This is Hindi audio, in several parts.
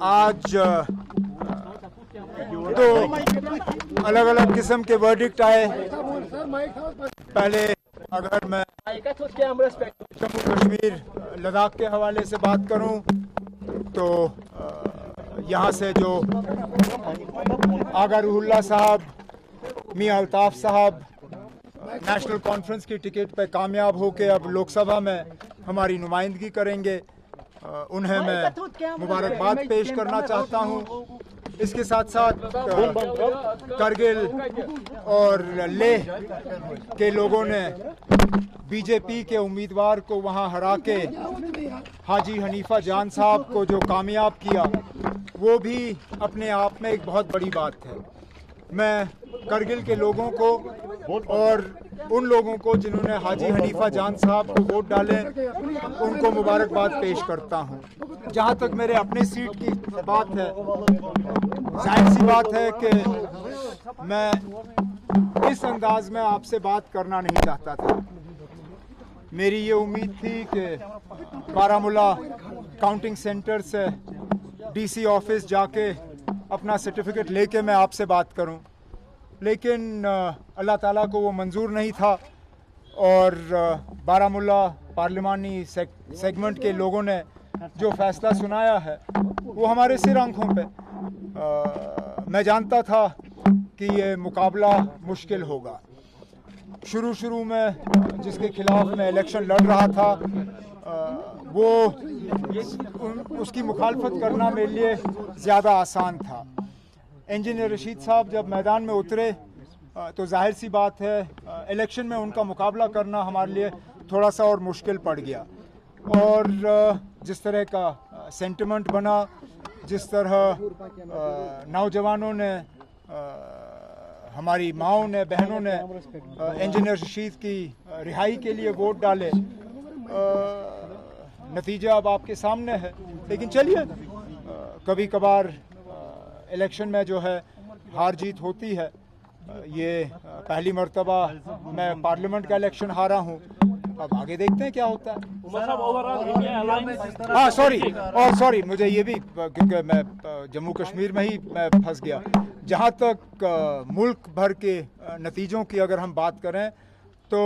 आज दो अलग अलग किस्म के वर्डिक्ट आए। पहले अगर मैं जम्मू कश्मीर लद्दाख के हवाले से बात करूं तो यहाँ से जो आगा रूहुल्लाह साहब, मियां अल्ताफ साहब नेशनल कॉन्फ्रेंस की टिकट पे कामयाब होकर अब लोकसभा में हमारी नुमाइंदगी करेंगे, उन्हें मैं मुबारकबाद पेश करना चाहता हूँ। इसके साथ साथ करगिल और लेह के लोगों ने बीजेपी के उम्मीदवार को वहां हरा के हाजी हनीफा जान साहब को जो कामयाब किया, वो भी अपने आप में एक बहुत बड़ी बात है। मैं करगिल के लोगों को और उन लोगों को जिन्होंने हाजी हनीफा जान साहब को वोट डाले, उनको मुबारकबाद पेश करता हूं। जहां तक मेरे अपने सीट की बात है, जाहिर सी बात है कि मैं इस अंदाज में आपसे बात करना नहीं चाहता था। मेरी ये उम्मीद थी कि बारामूला काउंटिंग सेंटर से डीसी ऑफिस जाके अपना सर्टिफिकेट लेके मैं आपसे बात करूं, लेकिन अल्लाह ताला को वो मंजूर नहीं था और बारामूला पार्लिमानी सेगमेंट के लोगों ने जो फैसला सुनाया है वो हमारे सिर आंखों पे। मैं जानता था कि ये मुकाबला मुश्किल होगा। शुरू में जिसके खिलाफ मैं इलेक्शन लड़ रहा था वो उसकी मुखालफत करना मेरे लिए ज़्यादा आसान था। इंजीनियर रशीद साहब जब मैदान में उतरे तो जाहिर सी बात है इलेक्शन में उनका मुकाबला करना हमारे लिए थोड़ा सा और मुश्किल पड़ गया। और जिस तरह का सेंटिमेंट बना, जिस तरह नौजवानों ने, हमारी माओं ने, बहनों ने इंजीनियर रशीद की रिहाई के लिए वोट डाले, नतीजा अब आपके सामने है। लेकिन चलिए, कभी कभार इलेक्शन में जो है हार जीत होती है। ये पहली मर्तबा मैं पार्लियामेंट का इलेक्शन हारा हूँ, अब आगे देखते हैं क्या होता है। हाँ सॉरी, मुझे ये भी, क्योंकि मैं जम्मू कश्मीर में ही मैं फंस गया। जहाँ तक मुल्क भर के नतीजों की अगर हम बात करें तो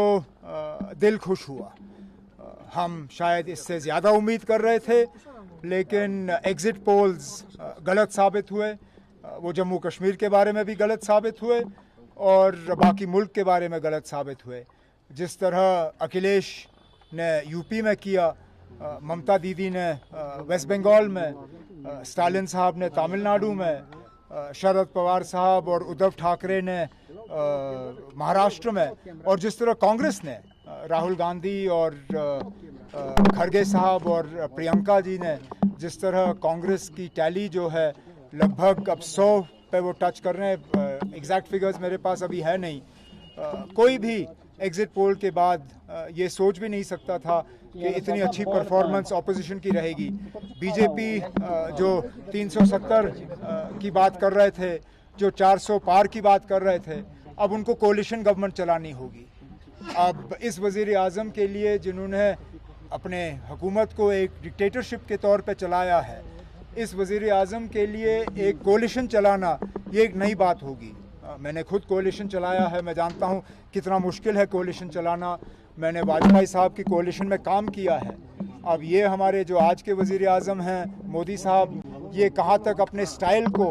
दिल खुश हुआ। हम शायद इससे ज़्यादा उम्मीद कर रहे थे, लेकिन एग्ज़िट पोल्स गलत साबित हुए। वो जम्मू कश्मीर के बारे में भी गलत साबित हुए और बाकी मुल्क के बारे में गलत साबित हुए। जिस तरह अखिलेश ने यूपी में किया, ममता दीदी ने वेस्ट बंगाल में, स्टालिन साहब ने तमिलनाडु में, शरद पवार साहब और उद्धव ठाकरे ने महाराष्ट्र में, और जिस तरह कांग्रेस ने राहुल गांधी और खड़गे साहब और प्रियंका जी ने, जिस तरह कांग्रेस की टैली जो है लगभग अब 100 पे वो टच कर रहे हैं। एग्जैक्ट फिगर्स मेरे पास अभी है नहीं। कोई भी एग्जिट पोल के बाद ये सोच भी नहीं सकता था कि इतनी अच्छी परफॉर्मेंस ऑपोजिशन की रहेगी। बीजेपी जो 370 की बात कर रहे थे, जो 400 पार की बात कर रहे थे, अब उनको कोलिशन गवर्नमेंट चलानी होगी। अब इस वज़ीर आज़म के लिए, जिन्होंने अपने हुकूमत को एक डिक्टेटरशिप के तौर पे चलाया है, इस वज़ीर आज़म के लिए एक कोलिशन चलाना ये एक नई बात होगी। मैंने खुद कोलिशन चलाया है, मैं जानता हूँ कितना मुश्किल है कोलिशन चलाना। मैंने वाजपेयी साहब की कोलिशन में काम किया है। अब ये हमारे जो आज के वज़ीर आज़म हैं मोदी साहब, ये कहाँ तक अपने स्टाइल को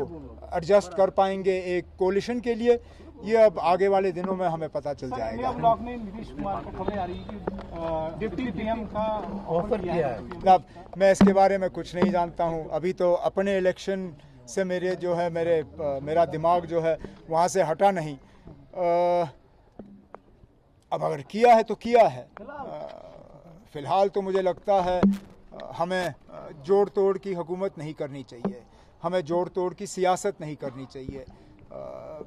एडजस्ट कर पाएंगे एक कोलिशन के लिए, ये अब आगे वाले दिनों में हमें पता चल जाएगा। ब्लॉक में नीतीश कुमार को खबरें आ रही है कि डिप्टी पीएम का ऑफर किया है। अब मैं इसके बारे में कुछ नहीं जानता हूँ। अभी तो अपने इलेक्शन से मेरे जो है मेरा दिमाग जो है वहाँ से हटा नहीं। अब अगर किया है तो किया है। फ़िलहाल तो मुझे लगता है हमें जोड़ तोड़ की हुकूमत नहीं करनी चाहिए, हमें जोड़ तोड़ की सियासत नहीं करनी चाहिए।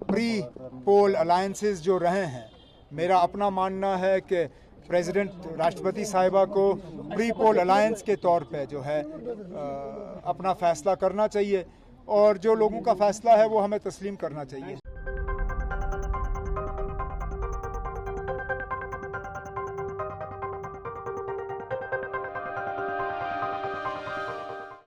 प्री पोल अलायंसेस जो रहे हैं, मेरा अपना मानना है कि प्रेसिडेंट राष्ट्रपति साहिबा को प्री पोल अलायंस के तौर पे जो है अपना फ़ैसला करना चाहिए, और जो लोगों का फ़ैसला है वो हमें तस्लीम करना चाहिए।